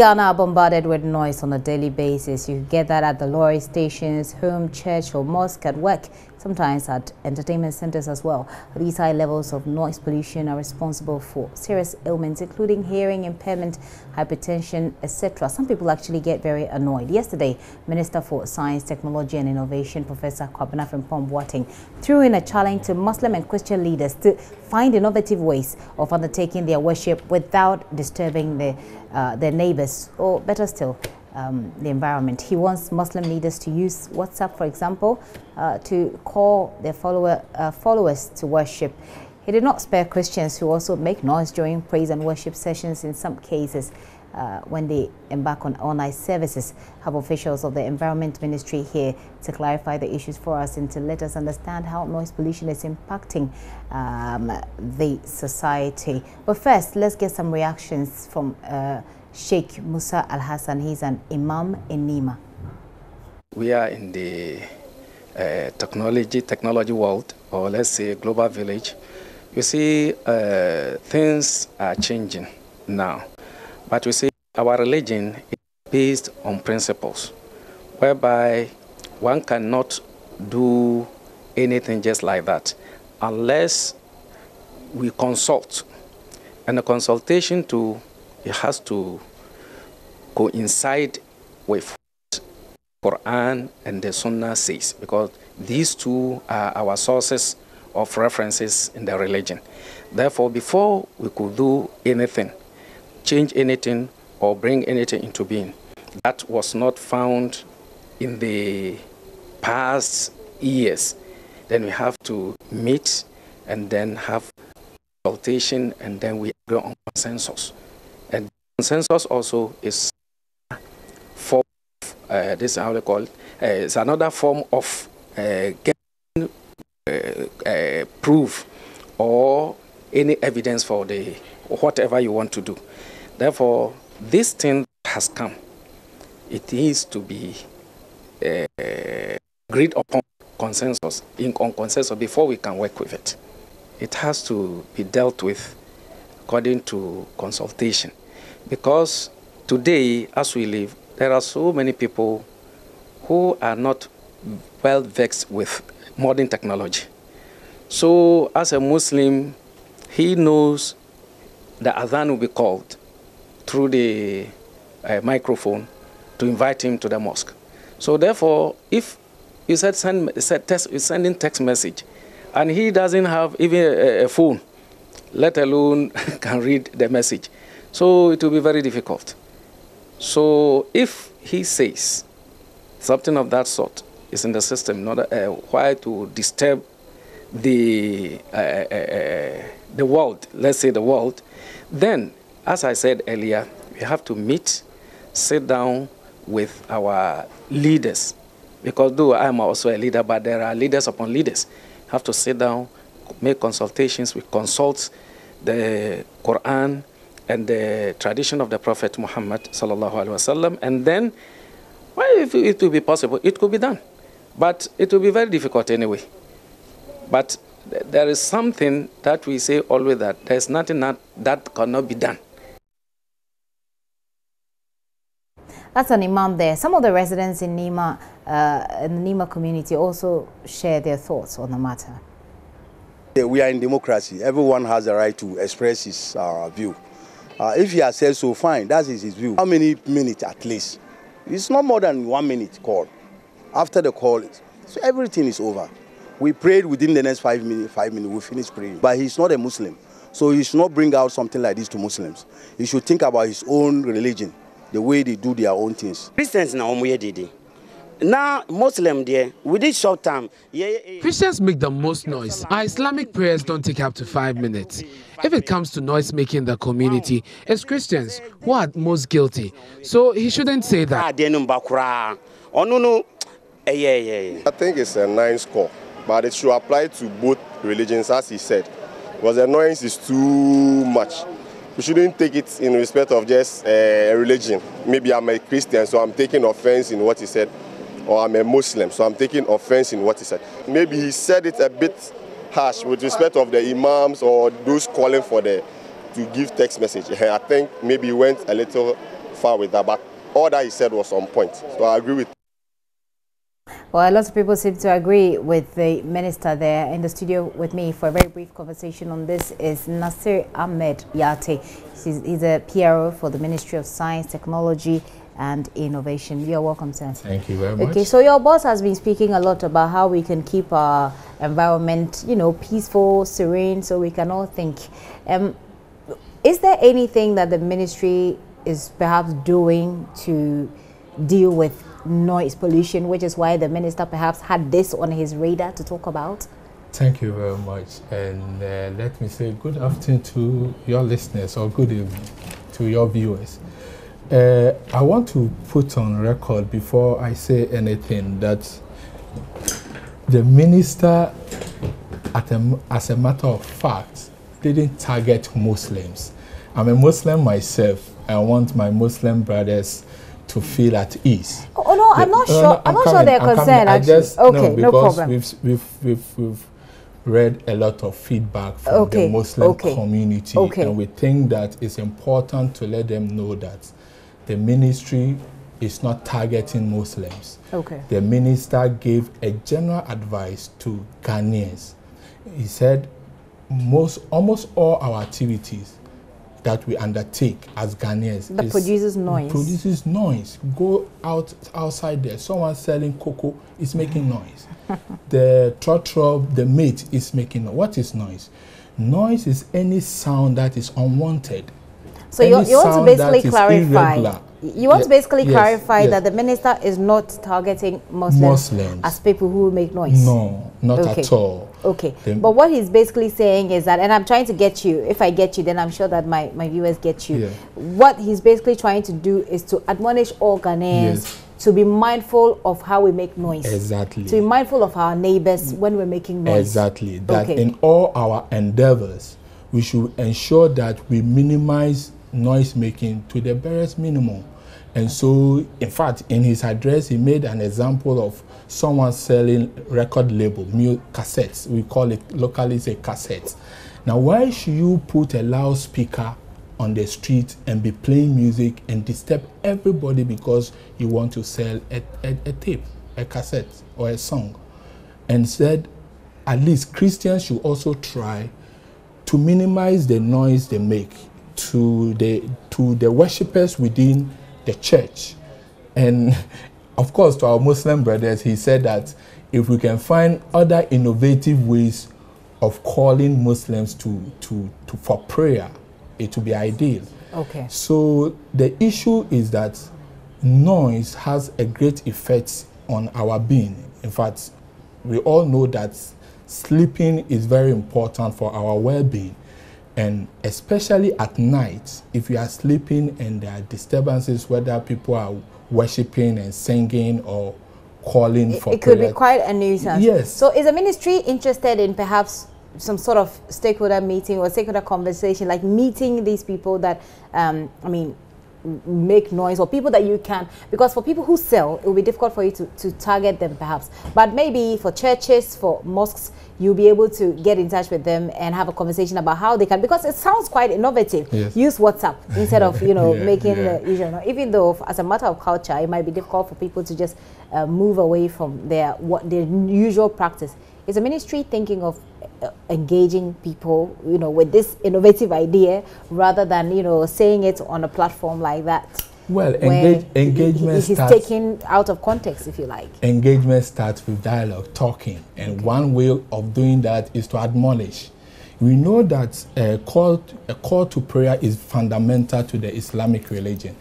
Ghana are bombarded with noise on a daily basis. You get that at the lorry stations, home, church or mosque, at work, sometimes at entertainment centers as well. These high levels of noise pollution are responsible for serious ailments, including hearing impairment, hypertension, etc. Some people actually get very annoyed. Yesterday, Minister for Science, Technology and Innovation, Professor Kwabena Frimpong threw in a challenge to Muslim and Christian leaders to find innovative ways of undertaking their worship without disturbing their neighbors, or better still, the environment. He wants Muslim leaders to use WhatsApp, for example, to call their followers to worship. He did not spare Christians who also make noise during praise and worship sessions in some cases when they embark on all-night services. Have officials of the Environment Ministry here to clarify the issues for us and to let us understand how noise pollution is impacting the society. But first, let's get some reactions from Sheikh Musa Al-Hassan. He's an Imam in Nima. We are in the technology world, or let's say global village. You see, things are changing now. But we see our religion is based on principles, whereby one cannot do anything just like that unless we consult. And the consultation too, it has to coincide with what Quran and the Sunnah says, because these two are our sources of references in the religion. Therefore, before we could do anything, change anything or bring anything into being that was not found in the past years, then we have to meet and then have consultation, and then we agree on consensus. And consensus also is form of, this is how they call it, it's another form of getting proof or any evidence for the whatever you want to do. Therefore, this thing has come. It needs to be agreed upon consensus, on consensus before we can work with it. It has to be dealt with according to consultation. Because today, as we live, there are so many people who are not well vexed with modern technology. So, as a Muslim, he knows the adhan will be called through the microphone to invite him to the mosque. So therefore, if you said sending text message, and he doesn't have even a phone, let alone can read the message, so it will be very difficult. So if he says something of that sort is in the system, not why to disturb the world, let's say the world, then, as I said earlier, we have to meet, sit down with our leaders. Because though I am also a leader, but there are leaders upon leaders. Have to sit down, make consultations, we consult the Quran and the tradition of the Prophet Muhammad sallallahu alaihi wasallam, and then, well, if it will be possible, it could be done. But it will be very difficult anyway. But there is something that we say always, that there is nothing that cannot be done. That's an Imam there. Some of the residents in Nima, in the Nima community, also share their thoughts on the matter. We are in democracy. Everyone has the right to express his view. If he has said so, fine, that is his view. How many minutes at least? It's not more than 1 minute call. After the call, so everything is over. We prayed within the next 5 minutes, we finished praying. But he's not a Muslim, so he should not bring out something like this to Muslims. He should think about his own religion, the way they do their own things. Christians now Muslim there within short time. Christians make the most noise. Our Islamic prayers don't take up to 5 minutes. If it comes to noise making in the community, it's Christians who are most guilty. So he shouldn't say that. I think it's a nice call, but it should apply to both religions, as he said. Because the noise is too much. We shouldn't take it in respect of just a religion. Maybe I'm a Christian, so I'm taking offense in what he said. Or I'm a Muslim, so I'm taking offense in what he said. Maybe he said it a bit harsh with respect of the Imams or those calling for to give text message. I think maybe he went a little far with that, but all that he said was on point. So I agree with. Well, a lot of people seem to agree with the minister there. In the studio with me for a very brief conversation on this is Nasir Ahmed Yate. He's a PRO for the Ministry of Science, Technology and Innovation. You're welcome, sir. Thank you very much. Okay, so your boss has been speaking a lot about how we can keep our environment, you know, peaceful, serene, so we can all think. Is there anything that the ministry is perhaps doing to deal with noise pollution, which is why the minister perhaps had this on his radar to talk about? Thank you very much. And let me say good afternoon to your listeners, or good evening to your viewers. I want to put on record before I say anything that the minister, as a matter of fact, didn't target Muslims. I'm a Muslim myself. I want my Muslim brothers to feel at ease. Oh no, I'm not sure. I'm not sure they're concerned. Actually, okay, no problem. We've read a lot of feedback from the Muslim community, and we think that it's important to let them know that the ministry is not targeting Muslims. Okay. The minister gave a general advice to Ghanaians. He said almost all our activities that we undertake as Ghanaians that produces noise. Go outside there. Someone selling cocoa is making noise. The trotro, the meat is making noise. What is noise? Noise is any sound that is unwanted. So you want to basically clarify. You want to basically clarify that the minister is not targeting Muslims as people who make noise. No, not at all. Okay, but what he's basically saying is that, and I'm trying to get you, if I get you, then I'm sure that my viewers get you. What he's basically trying to do is to admonish all Ghanaians to be mindful of how we make noise. Exactly. To be mindful of our neighbors when we're making noise. Exactly. That in all our endeavors, we should ensure that we minimize noise making to the barest minimum. And so, in fact, in his address, he made an example of someone selling record label, cassettes. We call it locally a cassette. Now, why should you put a loudspeaker on the street and be playing music and disturb everybody because you want to sell a tape, a cassette, or a song? And said, at least Christians should also try to minimize the noise they make to the worshippers within the church. And of course, to our Muslim brothers, he said that if we can find other innovative ways of calling Muslims for prayer, it would be ideal. Okay. So the issue is that noise has a great effect on our being. In fact, we all know that sleeping is very important for our well-being. And especially at night, if you are sleeping and there are disturbances, whether people are worshiping and singing or calling for prayer. It could be quite a nuisance. Yes. So is the ministry interested in perhaps some sort of stakeholder meeting or stakeholder conversation, like meeting these people that, make noise, or people that you can, because for people who sell, it will be difficult for you to target them perhaps, but maybe for churches, for mosques, you'll be able to get in touch with them and have a conversation about how they can, because it sounds quite innovative. Use WhatsApp instead of making the usual, even though as a matter of culture it might be difficult for people to just move away from their usual practice. Is the ministry thinking of engaging people, with this innovative idea rather than, saying it on a platform like that? Well, engagement is taken out of context, if you like. Engagement starts with dialogue, talking, and one way of doing that is to admonish. We know that a call to prayer is fundamental to the Islamic religion.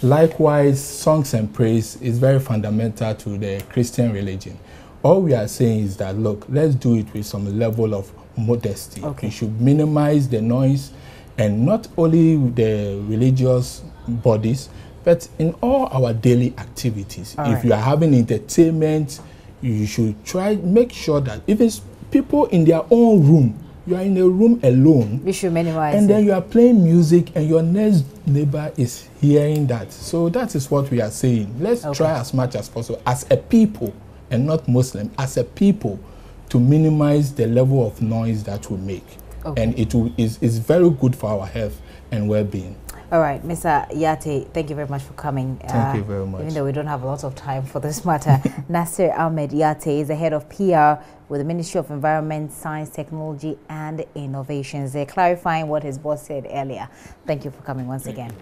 Likewise, songs and praise is very fundamental to the Christian religion. All we are saying is that, look, let's do it with some level of modesty. We should minimize the noise, and not only the religious bodies, but in all our daily activities. If you are having entertainment, you should make sure that even people in their own room, you are in a room alone. You should minimize and then you are playing music and your next neighbor is hearing that. So that is what we are saying. Let's try as much as possible as a people, and not Muslim, as a people, to minimize the level of noise that we make. And it is very good for our health and well-being. All right, Mr. Yate, thank you very much for coming. Thank you very much. Even though we don't have a lot of time for this matter, Nasir Ahmed Yate is the head of PR with the Ministry of Environment, Science, Technology and Innovations. They're clarifying what his boss said earlier. Thank you for coming once again.